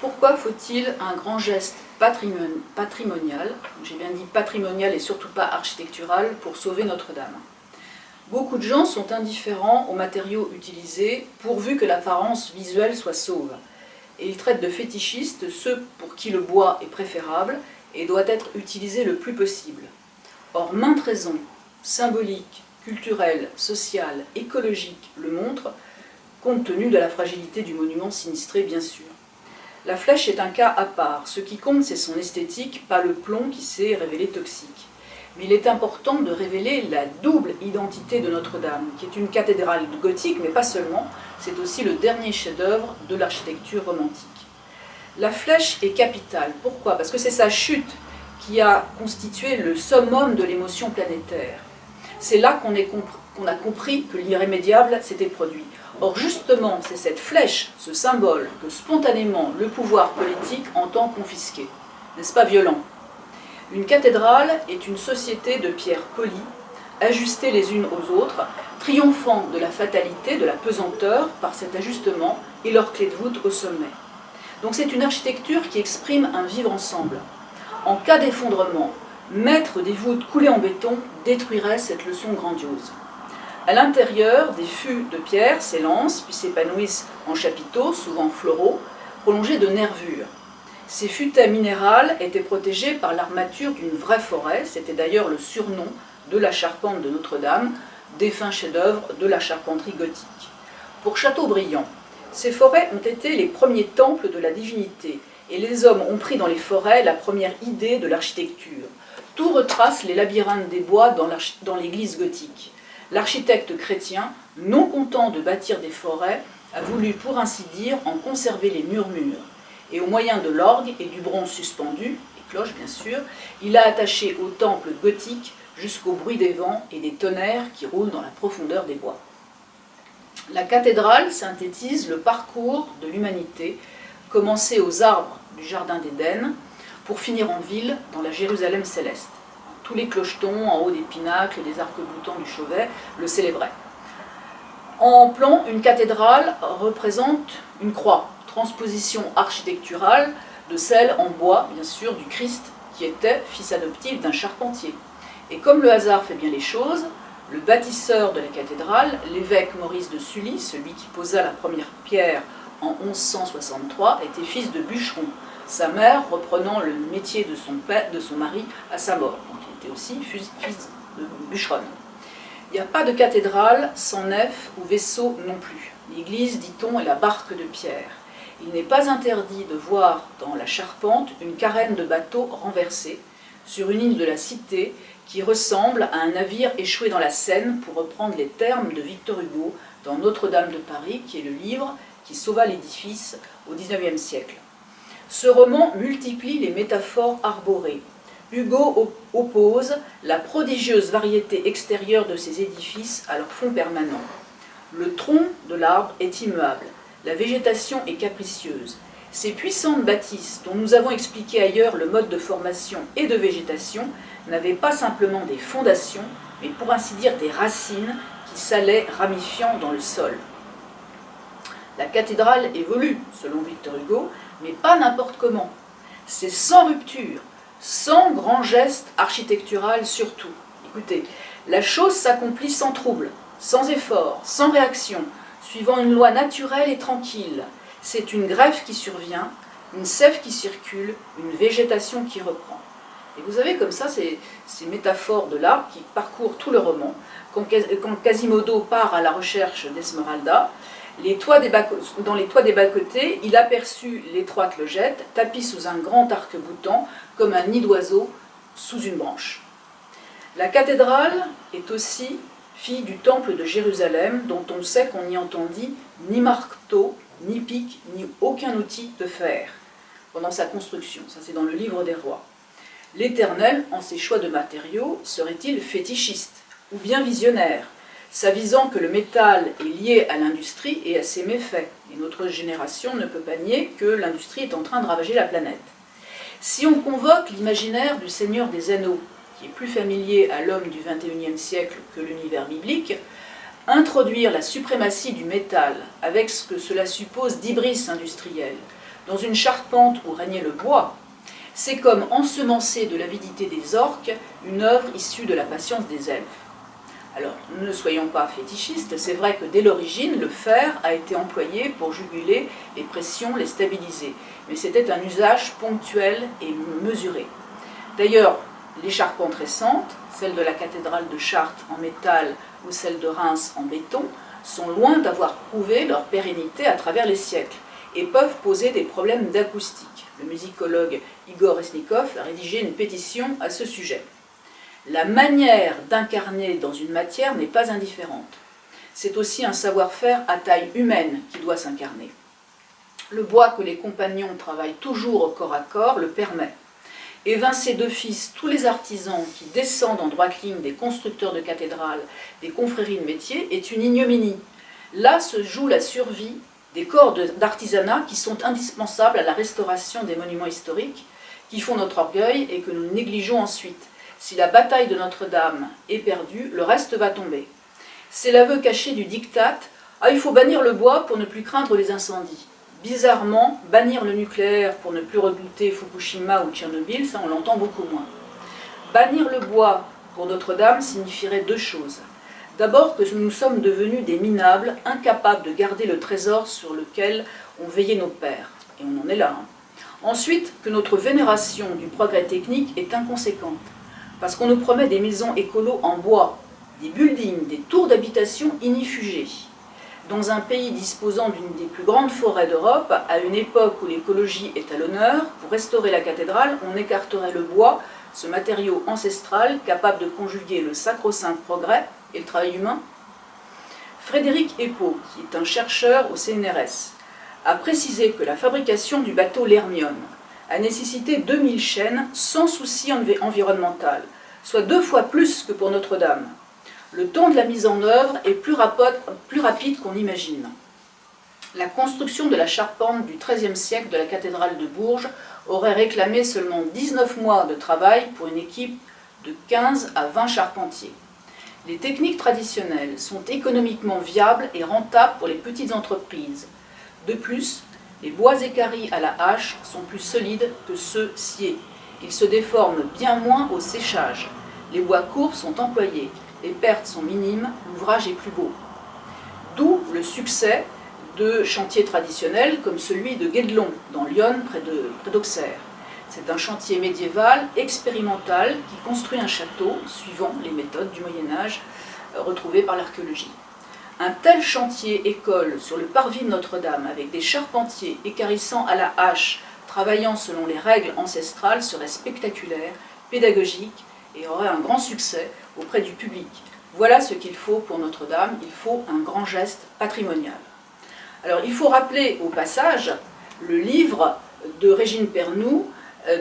Pourquoi faut-il un grand geste patrimonial, j'ai bien dit patrimonial et surtout pas architectural, pour sauver Notre-Dame? Beaucoup de gens sont indifférents aux matériaux utilisés, pourvu que l'apparence visuelle soit sauve. Et ils traitent de fétichistes ceux pour qui le bois est préférable et doit être utilisé le plus possible. Or, maintes raisons, symboliques, culturelles, sociales, écologiques, le montrent, compte tenu de la fragilité du monument sinistré, bien sûr. La flèche est un cas à part. Ce qui compte, c'est son esthétique, pas le plomb qui s'est révélé toxique. Mais il est important de révéler la double identité de Notre-Dame, qui est une cathédrale gothique, mais pas seulement, c'est aussi le dernier chef-d'œuvre de l'architecture romantique. La flèche est capitale. Pourquoi? Parce que c'est sa chute qui a constitué le summum de l'émotion planétaire. C'est là qu'on a compris que l'irrémédiable s'était produit. Or justement, c'est cette flèche, ce symbole, que spontanément le pouvoir politique entend confisquer. N'est-ce pas violent? Une cathédrale est une société de pierres polies, ajustées les unes aux autres, triomphant de la fatalité, de la pesanteur par cet ajustement et leur clé de voûte au sommet. Donc c'est une architecture qui exprime un vivre ensemble. En cas d'effondrement, mettre des voûtes coulées en béton détruirait cette leçon grandiose. À l'intérieur, des fûts de pierre s'élancent puis s'épanouissent en chapiteaux, souvent floraux, prolongés de nervures. Ces futaies minérales étaient protégées par l'armature d'une vraie forêt, c'était d'ailleurs le surnom de la charpente de Notre-Dame, défunt chef-d'œuvre de la charpenterie gothique. Pour Chateaubriand, ces forêts ont été les premiers temples de la divinité, et les hommes ont pris dans les forêts la première idée de l'architecture. Tout retrace les labyrinthes des bois dans l'église gothique. L'architecte chrétien, non content de bâtir des forêts, a voulu pour ainsi dire en conserver les murmures. Et au moyen de l'orgue et du bronze suspendu, les cloches bien sûr, il a attaché au temple gothique jusqu'au bruit des vents et des tonnerres qui roulent dans la profondeur des bois. La cathédrale synthétise le parcours de l'humanité, commencé aux arbres du jardin d'Éden, pour finir en ville dans la Jérusalem céleste. Tous les clochetons en haut des pinacles et des arcs-boutants du Chauvet le célébraient. En plan, une cathédrale représente une croix, transposition architecturale de celle en bois, bien sûr, du Christ, qui était fils adoptif d'un charpentier. Et comme le hasard fait bien les choses, le bâtisseur de la cathédrale, l'évêque Maurice de Sully, celui qui posa la première pierre en 1163, était fils de bûcheron, sa mère reprenant le métier de son mari à sa mort. Donc il était aussi fils de bûcheronne. Il n'y a pas de cathédrale sans nef ou vaisseau non plus. L'église, dit-on, est la barque de pierre. Il n'est pas interdit de voir dans la charpente une carène de bateau renversée sur une île de la Cité qui ressemble à un navire échoué dans la Seine, pour reprendre les termes de Victor Hugo dans Notre-Dame de Paris, qui est le livre qui sauva l'édifice au XIXe siècle. Ce roman multiplie les métaphores arborées. Hugo oppose la prodigieuse variété extérieure de ces édifices à leur fond permanent. Le tronc de l'arbre est immuable, la végétation est capricieuse. Ces puissantes bâtisses, dont nous avons expliqué ailleurs le mode de formation et de végétation, n'avaient pas simplement des fondations, mais pour ainsi dire des racines qui s'allaient ramifiant dans le sol. La cathédrale évolue, selon Victor Hugo, mais pas n'importe comment. C'est sans rupture, sans grand geste architectural surtout. Écoutez, la chose s'accomplit sans trouble, sans effort, sans réaction, suivant une loi naturelle et tranquille. C'est une greffe qui survient, une sève qui circule, une végétation qui reprend. Et vous avez comme ça ces métaphores de l'arbre qui parcourent tout le roman. Quand Quasimodo part à la recherche d'Esmeralda, dans les toits des bas-côtés, il aperçut l'étroite logette, tapie sous un grand arc-boutant, comme un nid d'oiseau sous une branche. La cathédrale est aussi fille du temple de Jérusalem, dont on sait qu'on n'y entendit ni marteau, ni pic, ni aucun outil de fer pendant sa construction. Ça, c'est dans le livre des rois. L'Éternel, en ses choix de matériaux, serait-il fétichiste ou bien visionnaire, s'avisant que le métal est lié à l'industrie et à ses méfaits. Et notre génération ne peut pas nier que l'industrie est en train de ravager la planète. Si on convoque l'imaginaire du Seigneur des Anneaux, qui est plus familier à l'homme du XXIe siècle que l'univers biblique, introduire la suprématie du métal avec ce que cela suppose d'hybris industriel, dans une charpente où régnait le bois, c'est comme ensemencer de l'avidité des orques une œuvre issue de la patience des elfes. Alors, ne soyons pas fétichistes, c'est vrai que dès l'origine, le fer a été employé pour juguler les pressions, les stabiliser. Mais c'était un usage ponctuel et mesuré. D'ailleurs, les charpentes récentes, celles de la cathédrale de Chartres en métal ou celles de Reims en béton, sont loin d'avoir prouvé leur pérennité à travers les siècles et peuvent poser des problèmes d'acoustique. Le musicologue Igor Resnikov a rédigé une pétition à ce sujet. La manière d'incarner dans une matière n'est pas indifférente. C'est aussi un savoir-faire à taille humaine qui doit s'incarner. Le bois que les compagnons travaillent toujours au corps à corps le permet. Évincer d'office tous les artisans qui descendent en droite ligne des constructeurs de cathédrales, des confréries de métiers, est une ignominie. Là se joue la survie des corps d'artisanat qui sont indispensables à la restauration des monuments historiques, qui font notre orgueil et que nous négligeons ensuite. Si la bataille de Notre-Dame est perdue, le reste va tomber. C'est l'aveu caché du diktat « Ah, il faut bannir le bois pour ne plus craindre les incendies ». Bizarrement, bannir le nucléaire pour ne plus redouter Fukushima ou Tchernobyl, ça on l'entend beaucoup moins. Bannir le bois pour Notre-Dame signifierait deux choses. D'abord que nous sommes devenus des minables, incapables de garder le trésor sur lequel ont veillé nos pères. Et on en est là. Ensuite, que notre vénération du progrès technique est inconséquente. Parce qu'on nous promet des maisons écolos en bois, des buildings, des tours d'habitation inifugées. Dans un pays disposant d'une des plus grandes forêts d'Europe, à une époque où l'écologie est à l'honneur, pour restaurer la cathédrale, on écarterait le bois, ce matériau ancestral capable de conjuguer le sacro-saint progrès et le travail humain. Frédéric Epault, qui est un chercheur au CNRS, a précisé que la fabrication du bateau l'Hermione a nécessité 2000 chaînes sans souci environnemental, soit 2 fois plus que pour Notre-Dame. Le temps de la mise en œuvre est plus rapide qu'on imagine. La construction de la charpente du XIIIe siècle de la cathédrale de Bourges aurait réclamé seulement 19 mois de travail pour une équipe de 15 à 20 charpentiers. Les techniques traditionnelles sont économiquement viables et rentables pour les petites entreprises. De plus, les bois équarris à la hache sont plus solides que ceux sciés. Ils se déforment bien moins au séchage. Les bois courts sont employés. Les pertes sont minimes, l'ouvrage est plus beau. D'où le succès de chantiers traditionnels comme celui de Guédelon, dans l'Yonne, près d'Auxerre. C'est un chantier médiéval expérimental qui construit un château suivant les méthodes du Moyen-Âge retrouvées par l'archéologie. Un tel chantier école sur le parvis de Notre-Dame avec des charpentiers équarrissant à la hache, travaillant selon les règles ancestrales serait spectaculaire, pédagogique et aurait un grand succès auprès du public. Voilà ce qu'il faut pour Notre-Dame, il faut un grand geste patrimonial. Alors il faut rappeler au passage le livre de Régine Pernoud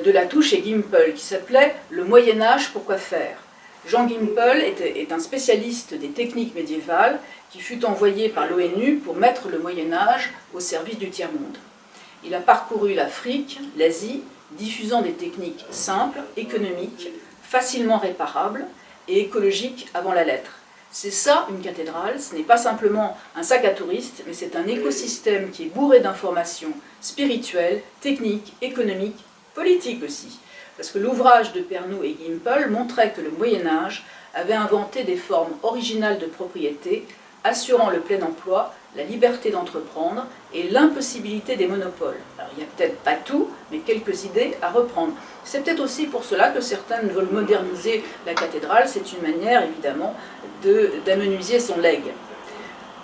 de Latouche et Gimpel qui s'appelait « Le Moyen-Âge, pourquoi faire ?» Jean Gimpel est un spécialiste des techniques médiévales qui fut envoyé par l'ONU pour mettre le Moyen-Âge au service du tiers-monde. Il a parcouru l'Afrique, l'Asie, diffusant des techniques simples, économiques, facilement réparables et écologiques avant la lettre. C'est ça une cathédrale, ce n'est pas simplement un sac à touristes, mais c'est un écosystème qui est bourré d'informations spirituelles, techniques, économiques, politiques aussi. Parce que l'ouvrage de Pernoud et Gimpel montrait que le Moyen-Âge avait inventé des formes originales de propriété, assurant le plein emploi, la liberté d'entreprendre et l'impossibilité des monopoles. Alors il n'y a peut-être pas tout, mais quelques idées à reprendre. C'est peut-être aussi pour cela que certains veulent moderniser la cathédrale, c'est une manière évidemment d'amenuiser son legs.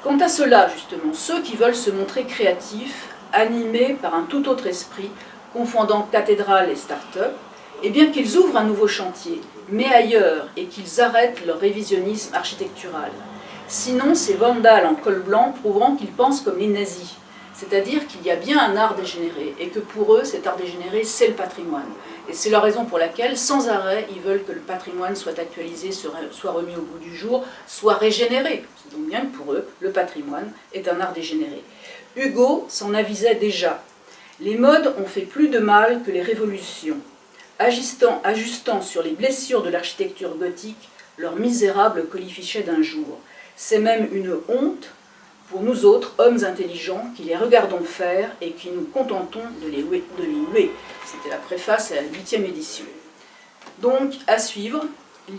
Quant à ceux-là, justement, ceux qui veulent se montrer créatifs, animés par un tout autre esprit, confondant cathédrale et start-up, eh bien qu'ils ouvrent un nouveau chantier, mais ailleurs, et qu'ils arrêtent leur révisionnisme architectural. Sinon, ces vandales en col blanc prouveront qu'ils pensent comme les nazis, c'est-à-dire qu'il y a bien un art dégénéré, et que pour eux, cet art dégénéré, c'est le patrimoine. Et c'est la raison pour laquelle, sans arrêt, ils veulent que le patrimoine soit actualisé, soit remis au goût du jour, soit régénéré. C'est donc bien que pour eux, le patrimoine est un art dégénéré. Hugo s'en avisait déjà. Les modes ont fait plus de mal que les révolutions, ajustant sur les blessures de l'architecture gothique leur misérable colifichet d'un jour. C'est même une honte pour nous autres, hommes intelligents, qui les regardons faire et qui nous contentons de les huer. C'était la préface à la 8e édition. Donc, à suivre,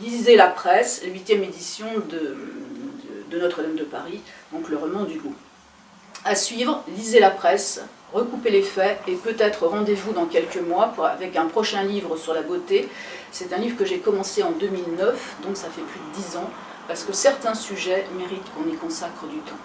lisez la presse, la 8e édition de Notre-Dame de Paris, donc le roman d'Hugo. À suivre, lisez la presse, recoupez les faits et peut-être rendez-vous dans quelques mois avec un prochain livre sur la beauté. C'est un livre que j'ai commencé en 2009, donc ça fait plus de 10 ans, parce que certains sujets méritent qu'on y consacre du temps.